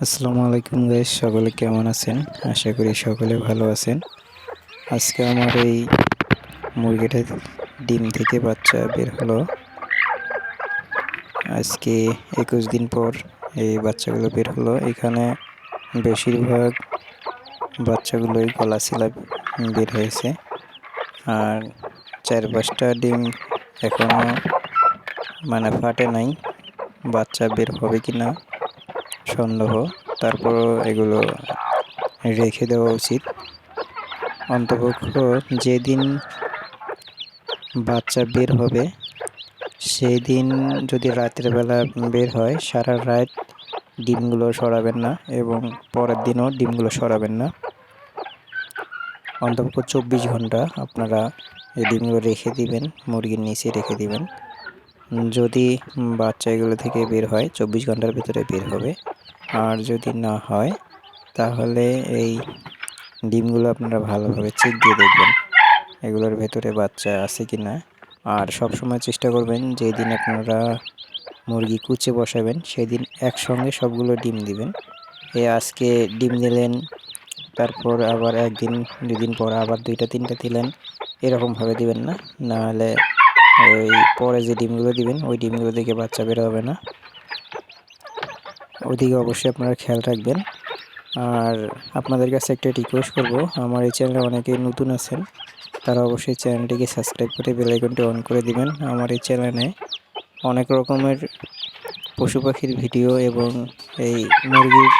আসসালামু আলাইকুম গাইস, সকলে কেমন আছেন? আশা করি সকলে ভালো আছেন। আজকে আমার এই মুরগিটা ডিম থেকে বাচ্চা বের হলো। আজকে 21 দিন পর এই বাচ্চাগুলো বের হলো। এখানে বেশিরভাগ বাচ্চাগুলোই গলা ছিলা বের হয়েছে, আর 4-5টা ডিম এখনো ফাটে নাই। বাচ্চা বের হবে কিনা সন্দেহ, তারপরও এগুলো রেখে দেওয়া উচিত। অন্তপক্ষ যেদিন বাচ্চা বের হবে সেই দিন যদি রাতের বেলা বের হয়, সারা রাত ডিমগুলো সরাবেন না এবং পরের দিনও ডিমগুলো সরাবেন না। অন্তপক্ষ 24 ঘন্টা আপনারা এই ডিমগুলো রেখে দিবেন, মুরগির নিচে রেখে দিবেন। যদি বাচ্চা এগুলো থেকে বের হয় 24 ঘন্টার ভিতরে বের হবে, আর যদি না হয় তাহলে এই ডিমগুলো আপনারা ভালোভাবে চেক দিয়ে দেখবেন এগুলোর ভেতরে বাচ্চা আছে কি না। আর সবসময় চেষ্টা করবেন যেদিন আপনারা মুরগি কুচে বসাবেন সেদিন একসঙ্গে সবগুলো ডিম দিবেন। আজকে ডিম দিলেন, তারপর আবার 1-2 দিন পর আবার 2-3টা দিলেন, এরকমভাবে দিবেন না। নাহলে ওই পরে যে ডিমগুলো দিবেন ওই ডিমগুলো থেকে বাচ্চা বের হবে না। ওইদিকে অবশ্যই আপনারা খেয়াল রাখবেন। আর আপনাদের কাছে একটা রিকোয়েস্ট করব, আমার এই চ্যানেলে অনেকেই নতুন আছেন, তারা অবশ্যই চ্যানেলটিকে সাবস্ক্রাইব করে বেল আইকনটি অন করে দিবেন। আমার এই চ্যানেলে অনেক রকমের পশু পাখির ভিডিও এবং এই মুরগির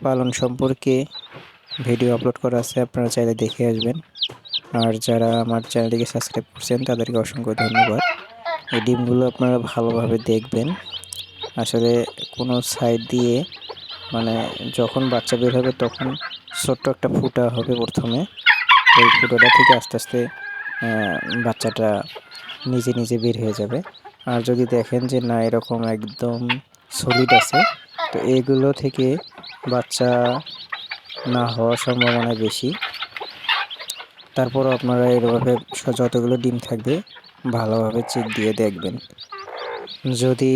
পালন সম্পর্কে ভিডিও আপলোড করা আছে, আপনারা চাইলে দেখে আসবেন। আর যারা আমার চ্যানেলটিকে সাবস্ক্রাইব করছেন তাদেরকে অসংখ্য ধন্যবাদ। এই ডিমগুলো আপনারা ভালোভাবে দেখবেন। আসলে কোনো সাইড দিয়ে যখন বাচ্চা বের হবে তখন ছোট্ট একটা ফুটা হবে প্রথমে, ওই ফুটোটা থেকে আস্তে আস্তে বাচ্চাটা নিজে নিজে বের হয়ে যাবে। আর যদি দেখেন যে না, এরকম একদম সলিড আছে, তো এগুলো থেকে বাচ্চা না হওয়ার সম্ভাবনা বেশি। তারপরও আপনারা এভাবে যতগুলো ডিম থাকবে ভালোভাবে চেক দিয়ে দেখবেন। যদি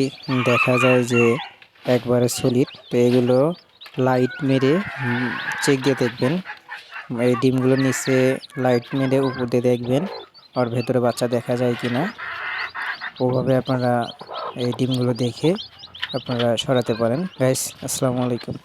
দেখা যায় যে একবারে সলিড, তো এগুলো লাইট মেরে চেক দিয়ে দেখবেন। এই ডিমগুলোর নিচে লাইট মেরে উপর দিয়ে দেখবেন ওর ভেতরে বাচ্চা দেখা যায় কি না। ওভাবে আপনারা এই ডিমগুলো দেখে আপনারা সরাতে পারেন। গাইস, আসসালামু আলাইকুম।